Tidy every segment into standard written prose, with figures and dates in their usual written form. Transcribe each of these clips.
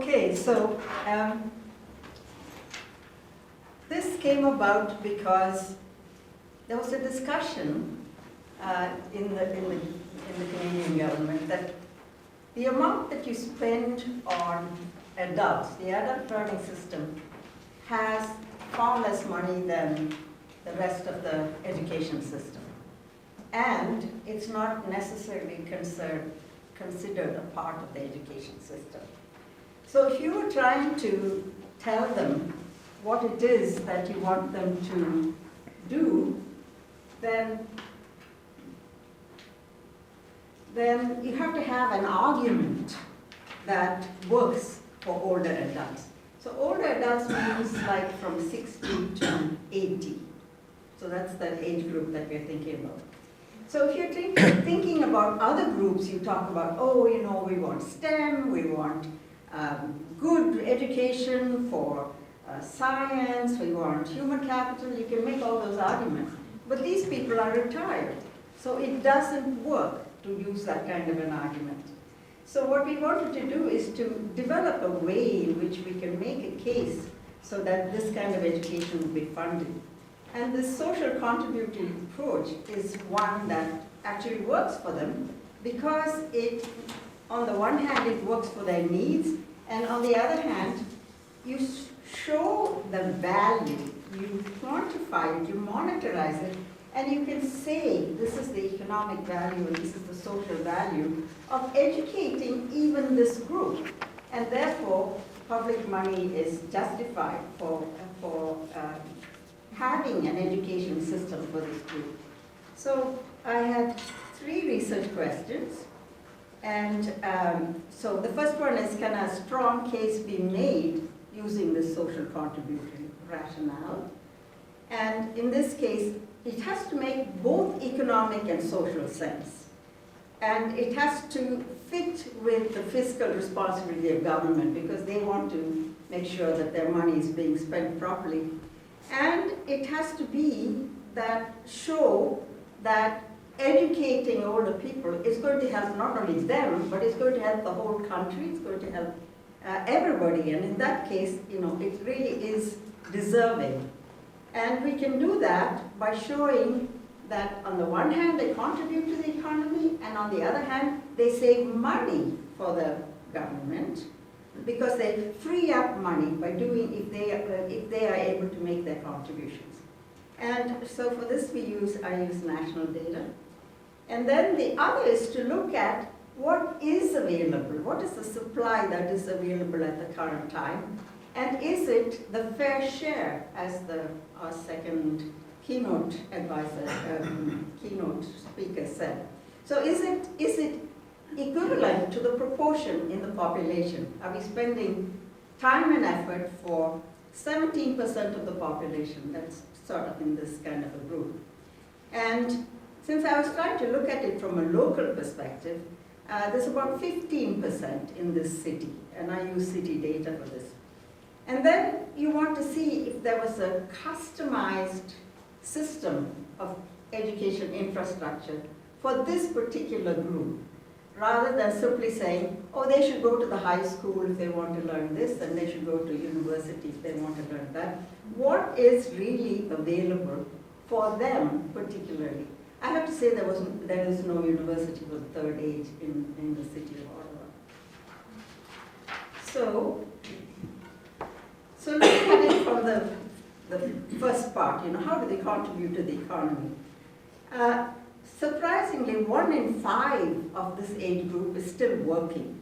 Okay, so this came about because there was a discussion in the Canadian government that the amount that you spend on adults, the adult learning system, has far less money than the rest of the education system. And it's not necessarily considered a part of the education system. So if you were trying to tell them what it is that you want them to do, then you have to have an argument that works for older adults. So older adults means like from 60 to 80. So that's the age group that we're thinking about. So if you're thinking about other groups, you talk about, oh, you know, we want STEM, we want good education for science, we want human capital, you can make all those arguments. But these people are retired, so it doesn't work to use that kind of an argument. So what we wanted to do is to develop a way in which we can make a case so that this kind of education will be funded. And this social contributory approach is one that actually works for them because it, on the one hand, it works for their needs, and on the other hand, you show the value, you quantify it, you monetize it, and you can say this is the economic value and this is the social value of educating even this group. And therefore, public money is justified for having an education system for this group. So I had 3 research questions. And so the first one is, can a strong case be made using this social contributory rationale? And in this case, it has to make both economic and social sense. And it has to fit with the fiscal responsibility of government because they want to make sure that their money is being spent properly. And it has to be that show that educating older people is going to help not only them, but it's going to help the whole country, it's going to help everybody. And in that case, you know, it really is deserving. And we can do that by showing that on the one hand, they contribute to the economy, and on the other hand, they save money for the government because they free up money by doing, if they are able to make their contributions. And so for this I use national data. And then the other is to look at what is available, what is the supply that is available at the current time, and is it the fair share, as our second keynote speaker said. So is it equivalent to the proportion in the population? Are we spending time and effort for 17% of the population? That's sort of in this kind of a group. And since I was trying to look at it from a local perspective, there's about 15% in this city, and I use city data for this. And then you want to see if there was a customized system of education infrastructure for this particular group, rather than simply saying, oh, they should go to the high school if they want to learn this, and they should go to university if they want to learn that. What is really available for them particularly? I have to say there is no university for the third age in the city of Ottawa. So looking at it from the first part, you know, how do they contribute to the economy? Surprisingly, 1 in 5 of this age group is still working.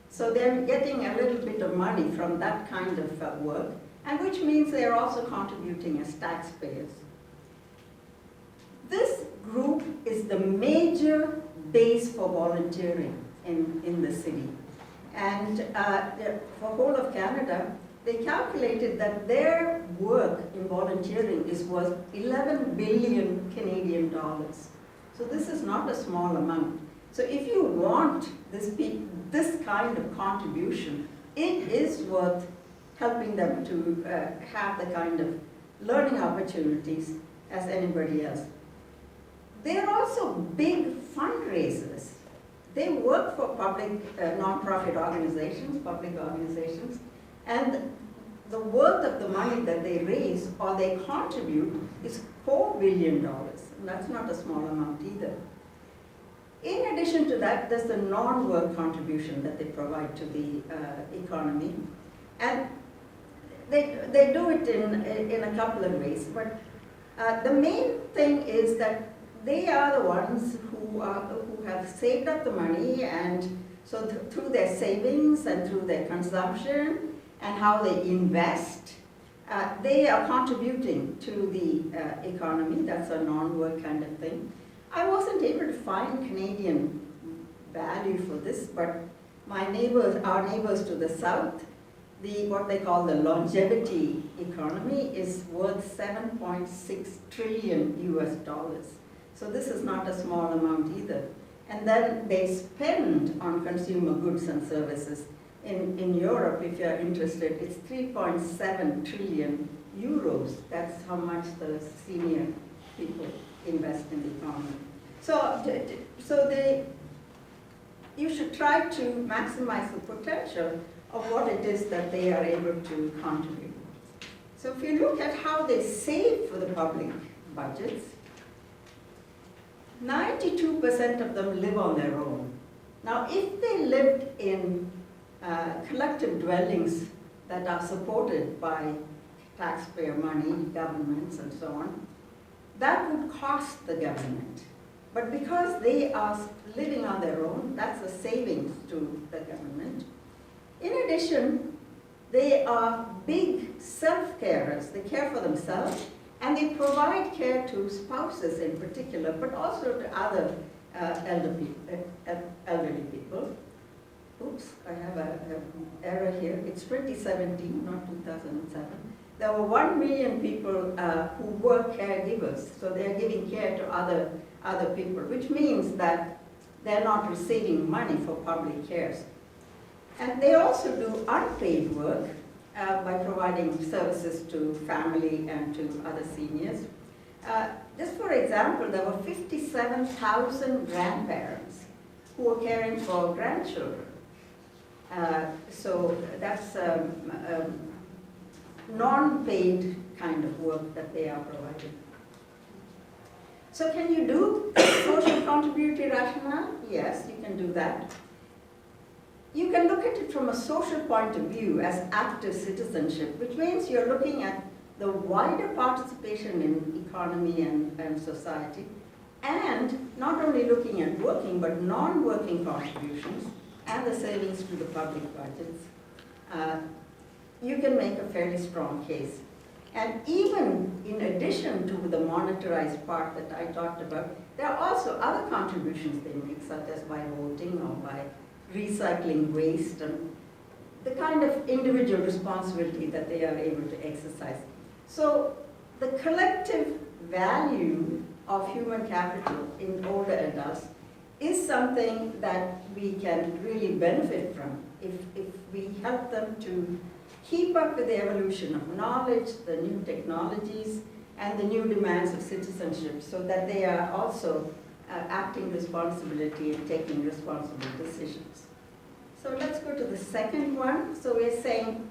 So they're getting a little bit of money from that kind of work, and which means they're also contributing as taxpayers. This group is the major base for volunteering in the city. And for whole of Canada, they calculated that their work in volunteering is worth 11 billion Canadian dollars. So this is not a small amount. So if you want this kind of contribution, it is worth helping them to have the kind of learning opportunities as anybody else. They are also big fundraisers. they work for public, non-profit organizations, public organizations, and the worth of the money that they raise or they contribute is $4 billion. And that's not a small amount either. In addition to that, there's the non-work contribution that they provide to the economy. And they do it in a couple of ways. But the main thing is that they are the ones who have saved up the money, and so through their savings and through their consumption and how they invest, they are contributing to the economy. That's a non-work kind of thing. I wasn't able to find Canadian value for this, but my neighbors, our neighbors to the south, what they call the longevity economy is worth 7.6 trillion US dollars. So this is not a small amount either. And then they spend on consumer goods and services. In Europe, if you're interested, it's 3.7 trillion euros. That's how much the senior people invest in the economy. So you should try to maximize the potential of what it is that they are able to contribute. So if you look at how they save for the public budgets, 92% of them live on their own. Now, if they lived in collective dwellings that are supported by taxpayer money, governments, and so on, that would cost the government. But because they are living on their own, that's a savings to the government. In addition, they are big self-carers. They care for themselves, and they provide care to spouses in particular, but also to other elderly people. Oops, I have an error here. It's 2017, not 2007. There were 1 million people who were caregivers, so they're giving care to other people, which means that they're not receiving money for public cares. And they also do unpaid work by providing services to family and to other seniors. Just for example, there were 57,000 grandparents who were caring for grandchildren. So that's non-paid kind of work that they are providing. So can you do social contributory rationale? Yes, you can do that. You can look at it from a social point of view as active citizenship, which means you're looking at the wider participation in economy and society, and not only looking at working, but non-working contributions and the savings to the public budgets. You can make a fairly strong case. And even in addition to the monetarized part that I talked about, there are also other contributions they make, such as by voting or by recycling waste, and the kind of individual responsibility that they are able to exercise. So the collective value of human capital in older adults is something that we can really benefit from if we help them to keep up with the evolution of knowledge, the new technologies, and the new demands of citizenship, so that they are also acting responsibility and taking responsible decisions. So let's go to the second one. So we're saying,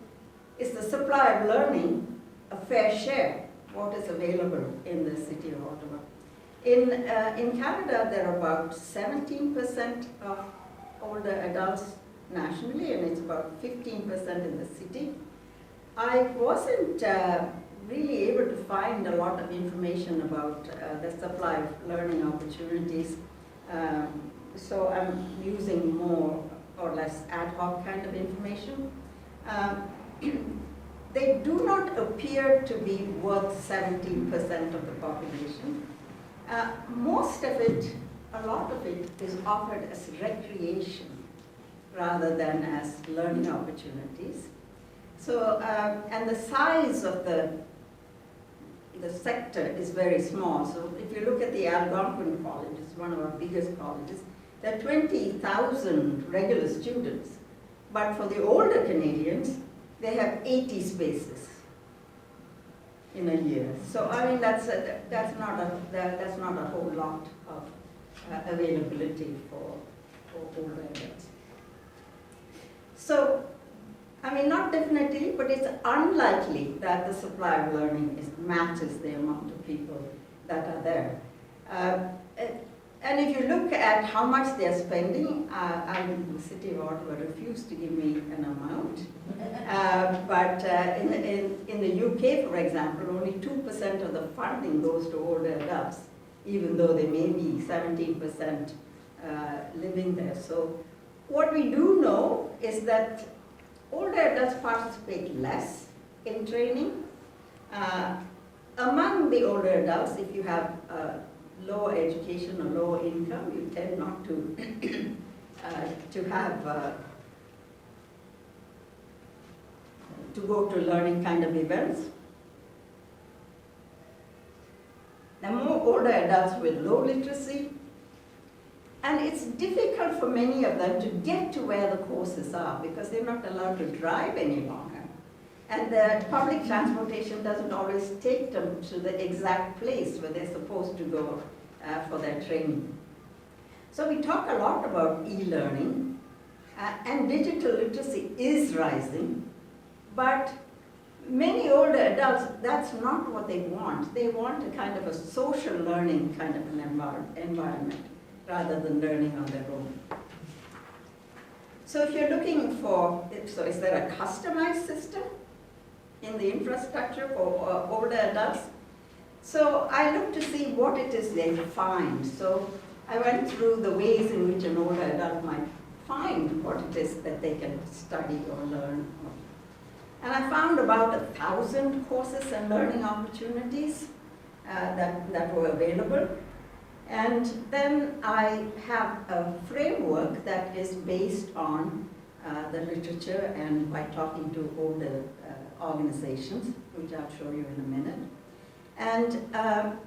is the supply of learning a fair share? What is available in the city of Ottawa? In Canada, there are about 17% of older adults nationally, and it's about 15% in the city. I wasn't really able to find a lot of information about the supply of learning opportunities, so I'm using more or less ad hoc kind of information. They do not appear to be worth 17% of the population. Most of it, a lot of it, is offered as recreation rather than as learning opportunities. So, and the size of the sector is very small. So if you look at the Algonquin College, it's one of our biggest colleges, there are 20,000 regular students. But for the older Canadians, they have 80 spaces in a year. So I mean, that's not a whole lot of availability for older adults. So, I mean, not definitely, but it's unlikely that the supply of learning matches the amount of people that are there. And if you look at how much they're spending, the city of Ottawa refused to give me an amount. But in the UK, for example, only 2% of the funding goes to older adults, even though they may be 17% living there. So what we do know is that older adults participate less in training. Among the older adults, if you have lower education or lower income, you tend not to to go to learning kind of events. There are more older adults with low literacy, and it's difficult for many of them to get to where the courses are because they're not allowed to drive any longer. And the public transportation doesn't always take them to the exact place where they're supposed to go for their training. So we talk a lot about e-learning, and digital literacy is rising, but many older adults, that's not what they want. They want a kind of a social learning kind of an environment rather than learning on their own. So if you're looking for, so is there a customized system in the infrastructure for older adults? So I looked to see what it is they find. So I went through the ways in which an older adult might find what it is that they can study or learn. And I found about 1,000 courses and learning opportunities that were available. And then I have a framework that is based on the literature and by talking to older organizations, which I'll show you in a minute. And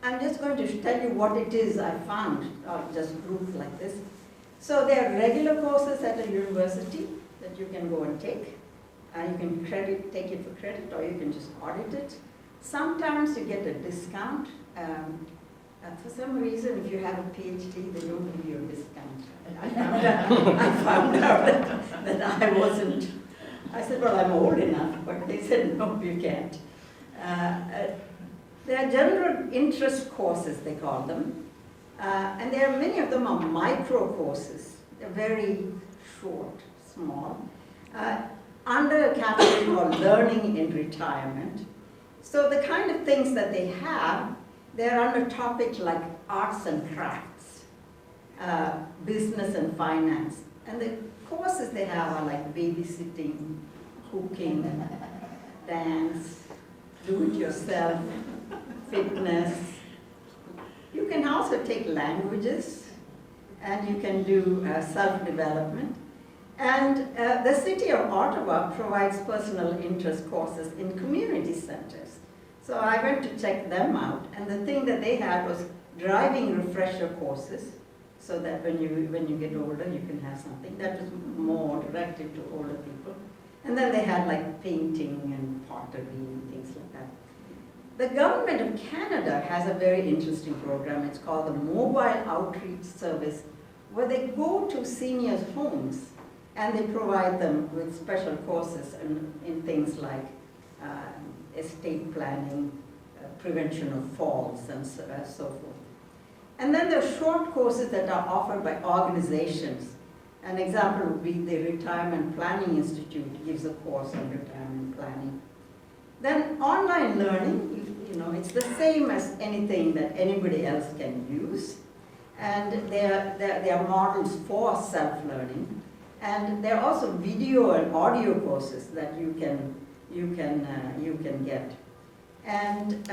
I'm just going to tell you what it is I found, just grouped like this. So there are regular courses at a university that you can go and take. You can take it for credit, or you can just audit it. Sometimes you get a discount. For some reason, if you have a PhD, they don't give you a discount. I found out that I wasn't. I said, well, I'm old enough, but they said, no, you can't. There are general interest courses, they call them. And there are many of them are micro courses. They're very short, small. Under a category called learning in retirement. So the kind of things that they have, they're under topics like arts and crafts, business and finance. And the courses they have are like babysitting, cooking, dance, do-it-yourself, fitness. You can also take languages, and you can do self-development. And the city of Ottawa provides personal interest courses in community centers. So I went to check them out, and the thing that they had was driving refresher courses, so that when you get older, you can have something that was more directed to older people. And then they had like painting and pottery and things like that. The government of Canada has a very interesting program. It's called the Mobile Outreach Service, where they go to seniors' homes and they provide them with special courses in things like estate planning, prevention of falls, and so forth. And then there are short courses that are offered by organizations. An example would be the Retirement Planning Institute gives a course on retirement planning. Then online learning, you know, it's the same as anything that anybody else can use. And there are models for self-learning. And there are also video and audio courses that you can get. And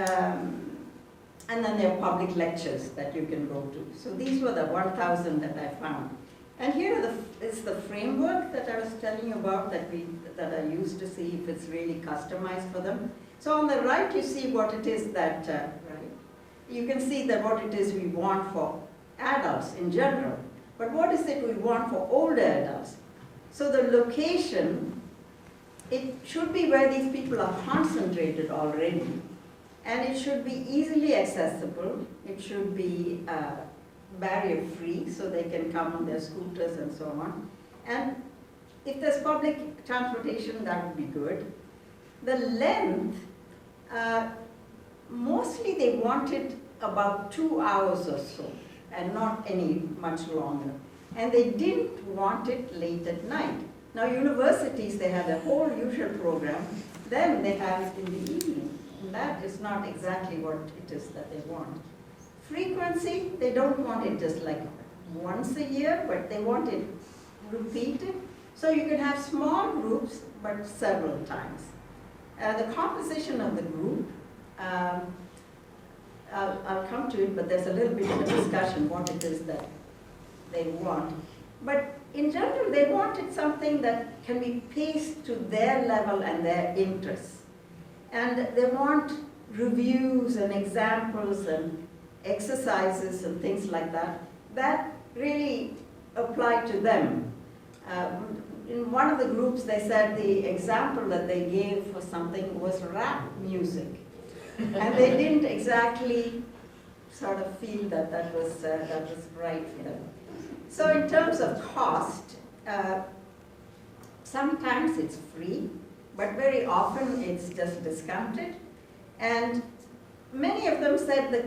then there are public lectures that you can go to. So these were the 1,000 that I found. And here is the framework that I was telling you about that I used to see if it's really customized for them. So on the right you see what it is that, you can see that what it is we want for adults in general. But what is it we want for older adults? So the location, it should be where these people are concentrated already. And it should be easily accessible. It should be barrier-free, so they can come on their scooters and so on. And if there's public transportation, that would be good. The length, mostly they wanted about 2 hours or so, and not any much longer. And they didn't want it late at night. Now universities, they have their whole usual program, then they have it in the evening. And that is not exactly what it is that they want. Frequency, they don't want it just like once a year, but they want it repeated. So you can have small groups, but several times. The composition of the group, I'll come to it, but there's a little bit of a discussion what it is that they want. But in general, they wanted something that can be paced to their level and their interests. And they want reviews and examples and exercises and things like that, that really apply to them. In one of the groups, they said the example that they gave for something was rap music. And they didn't exactly sort of feel that that was right for them. So in terms of cost, sometimes it's free, but very often it's just discounted. And many of them said that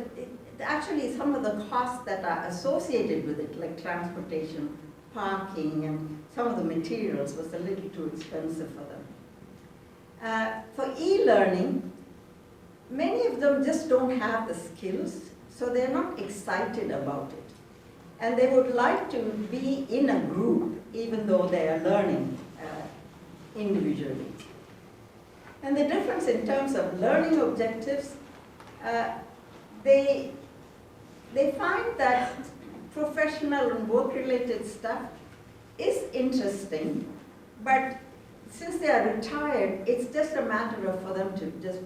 actually some of the costs that are associated with it, like transportation, parking, and some of the materials was a little too expensive for them. For e-learning, many of them just don't have the skills, so they're not excited about it. And they would like to be in a group, even though they are learning individually. And the difference in terms of learning objectives, they find that professional and work-related stuff is interesting, but since they are retired, it's just a matter of for them to just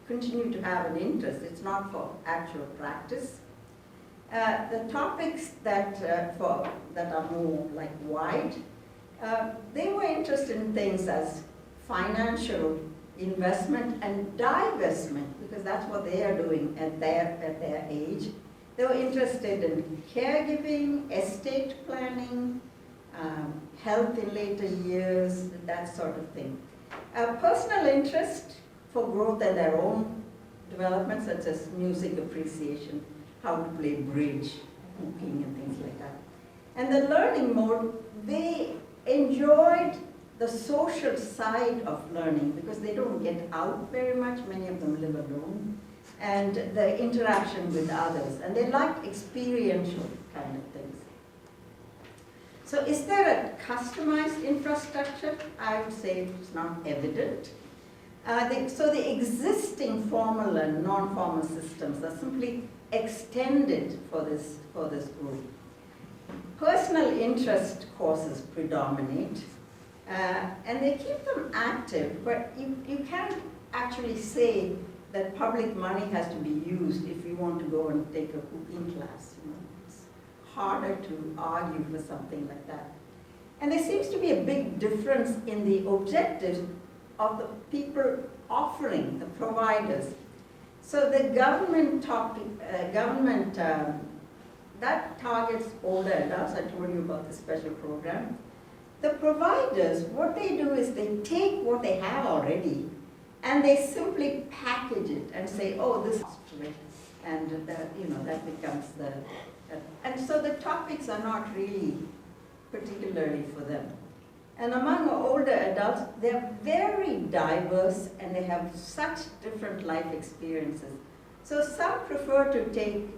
continue to have an interest. It's not for actual practice. The topics that are more like wide, they were interested in things as financial investment and divestment, because that's what they are doing at their age. They were interested in caregiving, estate planning, health in later years, that sort of thing. Personal interest for growth and their own development, such as music appreciation, how to play bridge, cooking, and things like that. And the learning mode, they enjoyed the social side of learning because they don't get out very much. Many of them live alone. And the interaction with others. And they like experiential kind of things. So is there a customized infrastructure? I would say it's not evident. So the existing formal and non-formal systems are simply extended for this group. Personal interest courses predominate, and they keep them active, but you can't actually say that public money has to be used if you want to go and take a cooking class. You know? It's harder to argue for something like that. And there seems to be a big difference in the objectives of the people offering, the providers. So the government that targets older adults. I told you about the special program. The providers, what they do is they take what they have already and they simply package it and say, oh, this is it. And that becomes the... and so the topics are not really particularly for them. And among older adults, they're very diverse and they have such different life experiences. So some prefer to take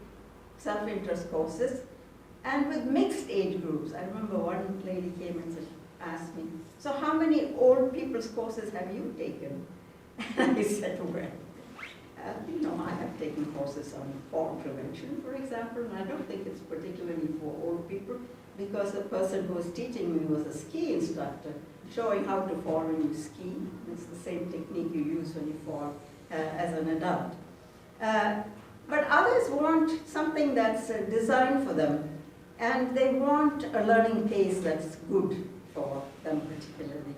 self-interest courses, and with mixed age groups. I remember one lady came and asked me, so how many old people's courses have you taken? And I said, well, I have taken courses on fall prevention, for example, and I don't think it's particularly for old people, because the person who was teaching me was a ski instructor, showing how to fall when you ski. It's the same technique you use when you fall as an adult. But others want something that's designed for them, and they want a learning pace that's good for them particularly.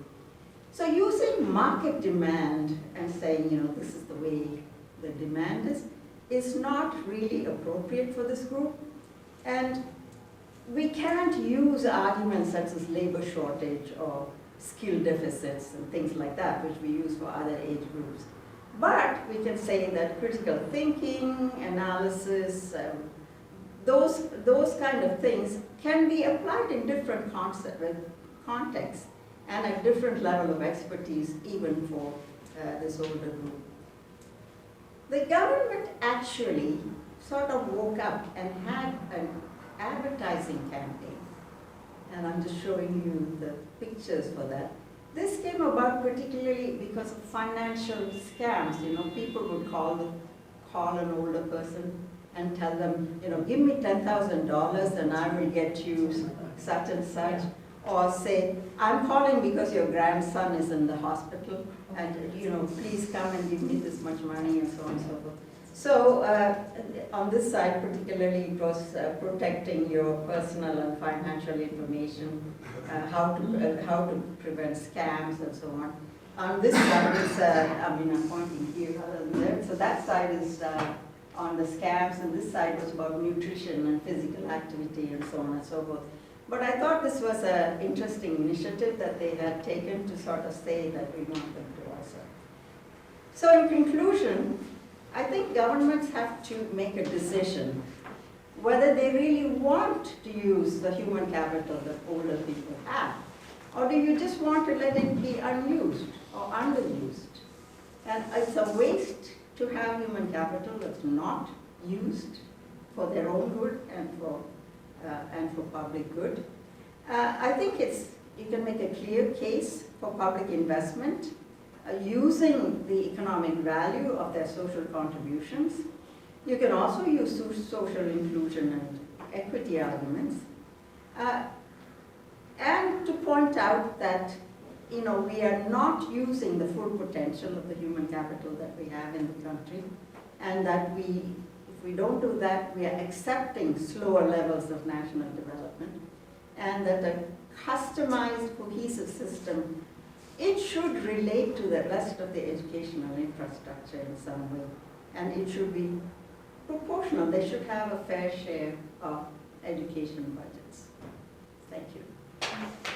So using market demand and saying, this is the way the demand is not really appropriate for this group. And we can't use arguments such as labor shortage or skill deficits and things like that, which we use for other age groups. But we can say that critical thinking, analysis, those kind of things can be applied in different contexts and at different level of expertise, even for this older group. The government actually sort of woke up and had an advertising campaign. And I'm just showing you the pictures for that. This came about particularly because of financial scams. You know, people would call an older person and tell them, you know, give me $10,000 and I will get you such and such. Or say, I'm calling because your grandson is in the hospital and, you know, please come and give me this much money and so on and so forth. So on this side particularly, it was protecting your personal and financial information, how to prevent scams and so on. On this side is, I'm pointing here rather than there. So that side is on the scams, and this side was about nutrition and physical activity and so on and so forth. But I thought this was an interesting initiative that they had taken to sort of say that we want them to also. So in conclusion, I think governments have to make a decision whether they really want to use the human capital that older people have, or do you just want to let it be unused or underused? And it's a waste to have human capital that's not used for their own good and for public good. I think you can make a clear case for public investment using the economic value of their social contributions. You can also use social inclusion and equity arguments. And to point out that, you know, we are not using the full potential of the human capital that we have in the country, and that if we don't do that, we are accepting slower levels of national development, and that a customized, cohesive system, it should relate to the rest of the educational infrastructure in some way, and it should be proportional. They should have a fair share of education budgets. Thank you.